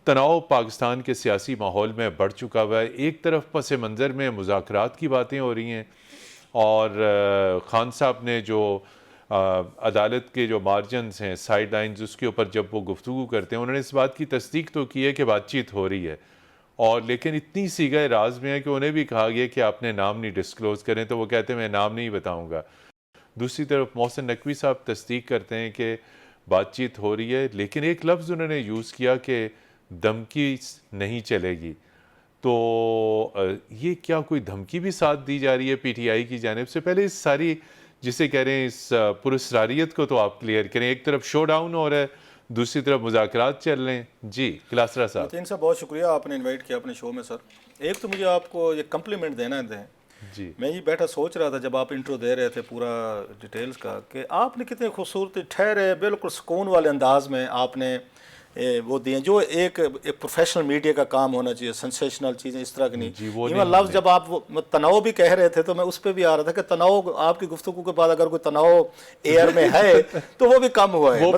تناؤ پاکستان کے سیاسی ماحول میں بڑھ چکا ہوا ہے. ایک طرف پس منظر میں مذاکرات کی باتیں ہو رہی ہیں اور خان صاحب نے جو عدالت کے جو مارجنز ہیں سائیڈ لائنز اس کے اوپر جب وہ گفتگو کرتے ہیں انہوں نے اس بات کی تصدیق تو کی ہے کہ بات چیت ہو رہی ہے اور لیکن اتنی سیگہ راز میں ہے کہ انہیں بھی کہا گیا کہ آپ نے نام نہیں ڈسکلوز کریں تو وہ کہتے ہیں میں نام نہیں بتاؤں گا. دوسری طرف محسن نقوی صاحب تصدیق کرتے ہیں کہ بات چیت ہو رہی ہے لیکن ایک لفظ انہوں نے یوز کیا کہ دھمکی نہیں چلے گی. تو یہ کیا کوئی دھمکی بھی ساتھ دی جا رہی ہے پی ٹی آئی کی جانب سے؟ پہلے اس ساری جسے کہہ رہے ہیں اس پراسراریت کو تو آپ کلیئر کریں. ایک طرف شو ڈاؤن ہو رہا ہے دوسری طرف مذاکرات چل رہے ہیں. جی کلاسرا صاحب. متین صاحب بہت شکریہ آپ نے انوائٹ کیا اپنے شو میں سر. ایک تو مجھے آپ کو یہ کمپلیمنٹ دینا ہے. جی میں یہ بیٹھا سوچ رہا تھا جب آپ انٹرو دے رہے تھے پورا ڈیٹیلز کا کہ آپ نے کتنے خوبصورت ٹھہرے بالکل سکون والے انداز میں آپ نے وہ دیے جو ایک پروفیشنل میڈیا کا کام ہونا چاہیے. سنسیشنل چیزیں اس طرح کی نہیں. ایون لفظ جب آپ تناؤ بھی کہہ رہے تھے تو میں اس پہ بھی آ رہا تھا کہ تناؤ آپ کی گفتگو کے بعد اگر کوئی تناؤ ایئر میں ہے تو وہ بھی کم ہوا ہے.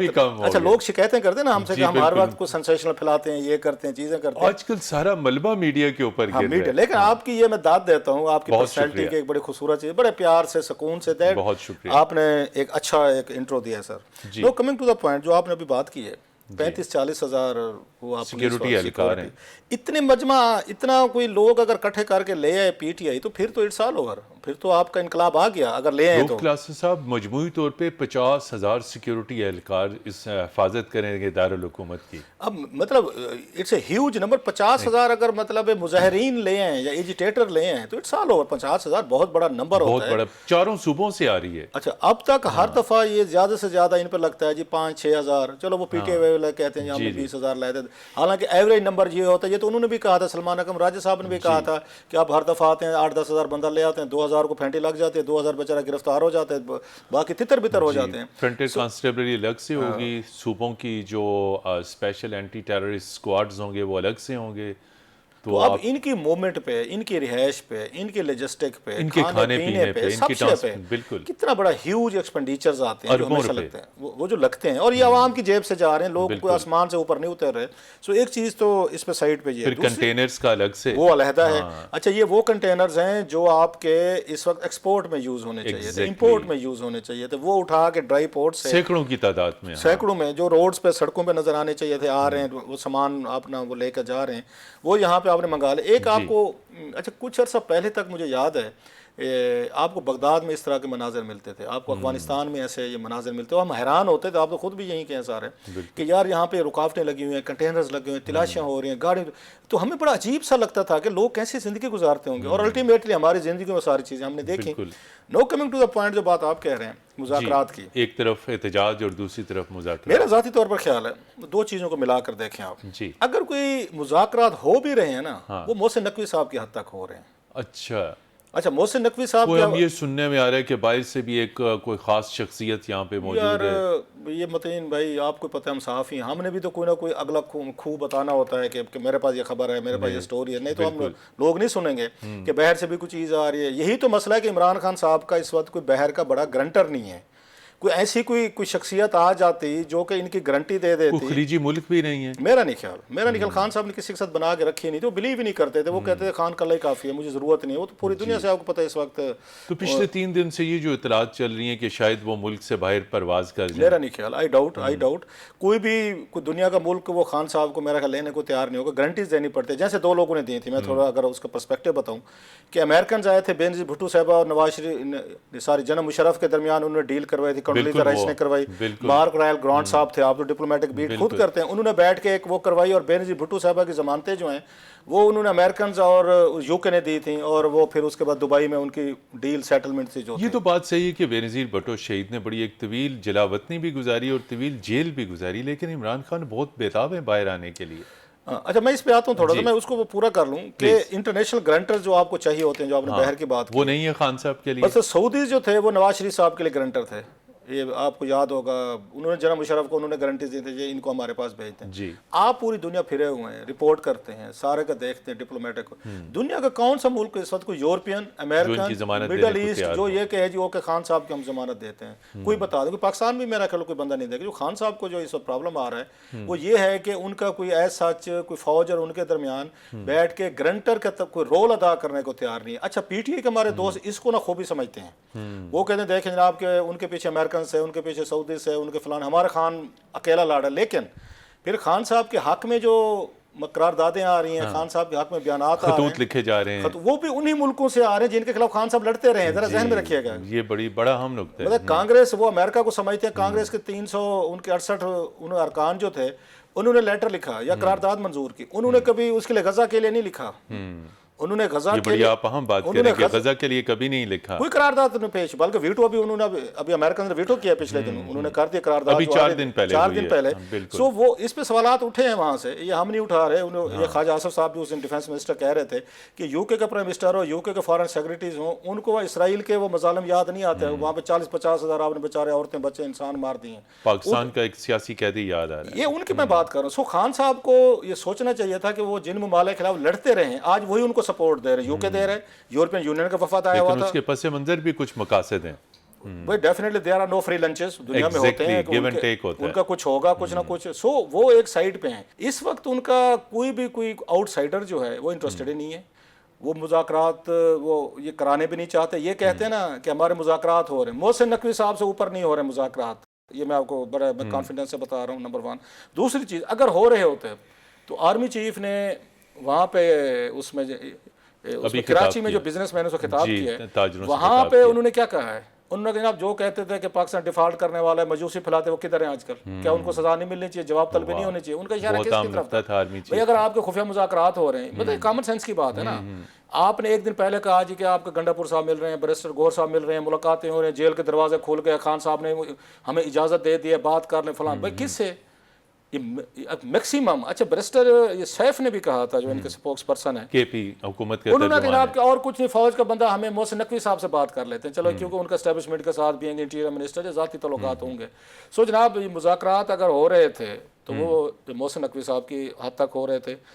اچھا لوگ شکایتیں کرتے ہیں نا ہم سے کہ ہم ہر وقت کو سنسیشنل پھیلاتے ہیں یہ کرتے ہیں چیزیں کرتے ہیں. آج کل سارا ملبہ میڈیا کے اوپر گر رہا ہے. لیکن آپ کی یہ میں داد دیتا ہوں آپ کی پرسنالٹی کے ایک بڑی خوبصورت چیز بڑے پیار سے سکون سے بہت شکریہ آپ نے ایک اچھا ایک انٹرو دیا سر. نو کمنگ ٹو دا پوائنٹ جو آپ نے ابھی بات کی ہے 35-40 ہزار وہ سیکیورٹی اہلکار ہیں. اتنے مجمع اتنا کوئی لوگ اگر کٹھے کر کے لے آئے پی ٹی آئی تو پھر تو اٹس آل اوور. پھر تو آپ کا انقلاب آ گیا اگر لے آئے تو. کلاسر صاحب مجموعی طور پہ 50,000 سیکیورٹی اہلکار اس حفاظت کریں گے دارالحکومت کی. اب مطلب اٹس اے ہیوج نمبر. 50,000 اگر مطلب مظاہرین لے آئیں یا ایجیٹیٹر لے آئیں تو اٹس آل اوور. 50,000 بہت بڑا نمبر ہوتا ہے. بہت بڑا. چاروں صوبوں سے آ رہی ہے. اچھا اب تک ہر دفعہ یہ زیادہ سے زیادہ ان پہ لگتا ہے جی 5-6 ہزار. چلو وہ پی ٹی آئی کہتے ہیں ہم 20,000 لائے تھے. حالانکہ ایوریج نمبر یہ ہوتا ہے. یہ تو انہوں نے بھی کہا تھا سلمان اکرم راجہ صاحب نے بھی کہا تھا کہ آپ ہر دفعہ آتے ہیں 8-10 ہزار بندہ لے آتے ہیں 2,000 کو پھینٹی لگ جاتے ہیں 2,000 بیچارہ گرفتار ہو جاتے ہیں باقی تتر بتر ہو جاتے ہیں. فرنٹیئر کانسٹیبلری الگ سے ہوگی. صوبوں کی جو اسپیشل اینٹی ٹیررسٹ اسکواڈز ہوں گے وہ الگ سے ہوں گے. تو اب ان کی موومنٹ پہ ان کی رہائش پہ ان کے لوجسٹک پہ ان کے کھانے پینے پہ سب سے پہ بالکل کتنا بڑا ہیوج ایکسپینڈیچرز آتے ہیں جو ہمیشہ لگتے ہیں وہ جو لگتے ہیں اور یہ عوام کی جیب سے جا رہے ہیں. لوگ کوئی آسمان سے اوپر نہیں اتر رہے. سو ایک چیز تو اس پہ سائڈ پہ یہ پھر کنٹینرز کا الگ سے وہ علیحدہ ہے. اچھا یہ وہ کنٹینرز ہیں جو آپ کے اس وقت ایکسپورٹ میں یوز ہونے چاہیے تھے امپورٹ میں یوز ہونے چاہیے تھے. وہ اٹھا کے ڈرائی پورٹ سے سینکڑوں کی تعداد میں سینکڑوں میں جو روڈز پہ سڑکوں پہ نظر آنے چاہیے تھے آ رہے ہیں وہ سامان اپنا وہ لے کر جا رہے ہیں وہ یہاں پہ آپ نے منگا لے. ایک آپ کو اچھا کچھ عرصہ پہلے تک مجھے یاد ہے آپ کو بغداد میں اس طرح کے مناظر ملتے تھے. آپ کو افغانستان میں ایسے یہ مناظر ملتے ہیں. ہم حیران ہوتے تھے آپ تو خود بھی یہیں کے سارے کہ یار یہاں پہ رکاوٹیں لگی ہوئی ہیں کنٹینرز لگے ہوئے ہیں تلاشیاں ہو رہی ہیں گاڑی. تو ہمیں بڑا عجیب سا لگتا تھا کہ لوگ کیسے زندگی گزارتے ہوں گے اور الٹیمیٹلی ہماری زندگی میں ساری چیزیں ہم نے دیکھی. نو کمنگ ٹو دا پوائنٹ جو بات آپ کہہ رہے ہیں مذاکرات کی ایک طرف احتجاج اور دوسری طرف مذاکرات. میرا ذاتی طور پر خیال ہے دو چیزوں کو ملا کر دیکھیں آپ. اگر کوئی مذاکرات ہو بھی رہے ہیں نا وہ محسن نقوی صاحب کی حد تک ہو رہے ہیں. اچھا محسن نقوی صاحب ہم یہ سننے میں آ رہا ہے کہ باہر سے بھی ایک کوئی خاص شخصیت یہاں پہ موجود ہے. یہ متین بھائی آپ کو پتہ ہے ہم صحافی ہیں ہم نے بھی تو کوئی نہ کوئی اگلا خو بتانا ہوتا ہے کہ میرے پاس یہ خبر ہے میرے پاس یہ سٹوری ہے. نہیں تو ہم لوگ نہیں سنیں گے کہ باہر سے بھی کوئی چیز آ رہی ہے. یہی تو مسئلہ ہے کہ عمران خان صاحب کا اس وقت کوئی باہر کا بڑا گرنٹر نہیں ہے. کوئی ایسی کوئی شخصیت آ جاتی جو کہ ان کی گارنٹی دے دیتی. خلیجی ملک بھی نہیں ہے میرا نہیں خیال خان صاحب نے کسی کے ساتھ بنا کے رکھی نہیں تھی. وہ بلیو ہی نہیں کرتے تھے. وہ کہتے تھے خان کلّا ہی کافی ہے مجھے ضرورت نہیں ہے. وہ تو پوری دنیا سے آپ کو پتہ ہے اس وقت. تو پچھلے 3 دن سے یہ جو اطلاعات چل رہی ہیں کہ شاید وہ ملک سے باہر پرواز کر جائیں. میرا نہیں خیال آئی ڈاؤٹ کوئی دنیا کا ملک وہ خان صاحب کو میرا خیال لینے کو تیار نہیں ہوگا. گارنٹیز دینی پڑتی ہے جیسے 2 لوگوں نے دی تھی. میں تھوڑا اگر اس کا پرسپیکٹو بتاؤں کہ امریکنز آئے تھے بینظیر بھٹو صاحبہ اور نواز شریف جناب مشرف کے درمیان انہوں نے ڈیل کروائی تھی. کنڈولیزا رائس نے کروائی. مارک رائل گرانٹ صاحب تھے آپ تو ڈپلومیٹک بیٹ خود کرتے ہیں. انہوں نے بیٹھ کے ایک وہ کروائی اور بینظیر بھٹو صاحبہ کی ضمانتیں جو ہیں وہ انہوں نے امریکنز اور یو کے نے دی تھیں اور وہ پھر اس کے بعد دبئی میں ان کی ڈیل سیٹلمنٹ تھی. جو یہ تو بات صحیح ہے کہ بینظیر بھٹو شہید نے بڑی ایک طویل جلاوطنی بھی گزاری اور طویل جیل بھی گزاری لیکن عمران خان بہت بےتاب ہیں باہر آنے کے لیے. اچھا میں اس پہ آتا ہوں تھوڑا سا میں اس کو پورا کر لوں کہ انٹرنیشنل گرنٹر جو آپ کو چاہیے ہوتے ہیں جو آپ نے باہر کی بات کی وہ نہیں ہے خان صاحب کے لیے. بس سعودیز جو تھے وہ نواز شریف صاحب کے لیے گرنٹر تھے. یہ آپ کو یاد ہوگا انہوں نے جناب مشرف کو انہوں نے گارنٹیز دی تھی کہ ان کو ہمارے پاس بھیج دیں. جی آپ پوری دنیا پھرے ہوئے ہیں, رپورٹ کرتے ہیں, سارے کا دیکھتے ہیں ڈپلومیٹک. دنیا کا کون سا ملک اس وقت کوئی یورپین, امریکن, مڈل ایسٹ جو یہ کہے جی اوکے خان صاحب کی ہم ضمانت دیتے ہیں, کوئی بتا دے. پاکستان بھی میرا خیال کوئی بندہ نہیں دے گا. جو خان صاحب کو جو اس وقت پرابلم آ رہا ہے وہ یہ ہے کہ ان کا کوئی ایسا سچ کوئی فوج اور ان کے درمیان بیٹھ کے گرنٹر کا کوئی رول ادا کرنے کو تیار نہیں ہے. اچھا پی ٹی آئی کے ہمارے دوست اس کو نہ خوبی سمجھتے ہیں, وہ کہتے ہیں دیکھیں جناب کہ ان کے پیچھے امریکن سے, ان کے پیچھے سعودی سے, ان کے فلان, ہمارا خان اکیلا لاڑا. لیکن پھر خان صاحب کے حق میں جو قراردادیں آ رہی ہیں, خان صاحب کے حق میں بیانات آ رہے ہیں, خطوط لکھے جا رہے ہیں, وہ بھی انہی ملکوں سے آ رہے ہیں جن کے خلاف خان صاحب لڑتے رہے ہیں. ذرا ذہن میں رکھیے گا, یہ بڑا اہم نقطہ ہے. مطلب کانگریس وہ امریکہ کو سمجھتے ہیں, کانگریس کے 300 ان کے 68 ارکان جو تھے انہوں نے لیٹر لکھا یا قرارداد منظور کی, انہوں نے کبھی اس کے لیے غزہ کے لیے نہیں لکھا. انہوں نے غزہ یہ بڑی آپ اہم بات کریں کہ غزہ کے لیے کبھی نہیں لکھا, کوئی قرارداد نہیں پیش, بلکہ ویٹو ابھی انہوں نے ابھی امریکن نے ویٹو کیا پچھلے دن, انہوں نے کر دیا قرارداد ابھی 4 دن پہلے. سو وہ اس پہ سوالات اٹھے ہیں وہاں سے, یہ ہم نہیں اٹھا رہے. یہ خواجہ آصف صاحب بھی اس دن ڈیفینس منسٹر کہہ رہے تھے کہ یو کے کا پرائم منسٹر ہو, یو کے کے فارن سیکرٹریز ہوں, ان کو اسرائیل کے وہ مظالم یاد نہیں آتے. وہاں پہ 40-50 ہزار آپ نے بیچارے عورتیں بچے انسان مار دیے ہیں. پاکستان کا ایک سیاسی قیدی یاد آ رہا ہے, یہ ان کی میں بات کر رہا ہوں. سو خان صاحب کو یہ سوچنا چاہیے تھا کہ وہ جن ممالک کے خلاف لڑتے رہے ہیں آج وہی ان کو سپورٹ دے رہے ہیں. یو کے دے رہے, یورپین یونین کا وفد آیا ہوا تھا, اس کے پس منظر بھی کچھ مقاصد ہیں. بھائی definitely there are no free lunches دنیا میں ہوتے ہیں, ان کا کچھ ہوگا کچھ نہ کچھ. سو وہ ایک سائڈ پہ ہیں. اس وقت ان کا کوئی آؤٹ سائڈر جو ہے وہ انٹرسٹڈ ہی نہیں ہے. وہ مذاکرات وہ یہ کرانے بھی نہیں چاہتے. یہ کہتے ہیں نا کہ ہمارے مذاکرات ہو رہے ہیں, محسن نقوی صاحب سے اوپر نہیں ہو رہے مذاکرات. یہ میں آپ کو بڑا کانفیڈنس سے بتا رہا ہوں, نمبر 1. دوسری چیز, اگر ہو رہے ہوتے تو آرمی چیف نے وہاں پہ اس میں کراچی میں جو بزنس مینوں سے خطاب کیا ہے, وہاں پہ انہوں نے کیا کہا ہے, انہوں نے جناب جو کہتے تھے کہ پاکستان ڈیفالٹ کرنے والا ہے, مجوسی پھیلاتے, وہ کدھر ہیں آج کل؟ کیا ان کو سزا نہیں ملنی چاہیے, جواب طلبی نہیں ہونی چاہیے؟ ان کا اشارہ کس کی طرف تھا؟ بھائی اگر آپ کے خفیہ مذاکرات ہو رہے ہیں, مطلب کامن سینس کی بات ہے نا. آپ نے ایک دن پہلے کہا جی کہ آپ کے گنڈا پور صاحب مل رہے ہیں, بیرسٹر گور صاحب مل رہے ہیں, ملاقاتیں ہو رہی ہیں, جیل کے دروازے کھول گئے, خان صاحب نے ہمیں اجازت دے دی ہے, بات کر لیں فلان. بھائی کس سے یہ میکسیمم. اچھا بیرسٹر یہ سیف نے بھی کہا تھا جو ان کے سپوکس پرسن ہیں کے پی حکومت کے, انہوں نے جناب کہ اور کچھ نہیں, فوج کا بندہ ہمیں محسن نقوی صاحب سے بات کر لیتے ہیں, چلو کیونکہ ان کا اسٹیبلشمنٹ کے ساتھ بھی ہیں, انٹیریئر منسٹر جو ذاتی تعلقات ہوں گے. سو جناب یہ مذاکرات اگر ہو رہے تھے تو وہ محسن نقوی صاحب کی حد تک ہو رہے تھے.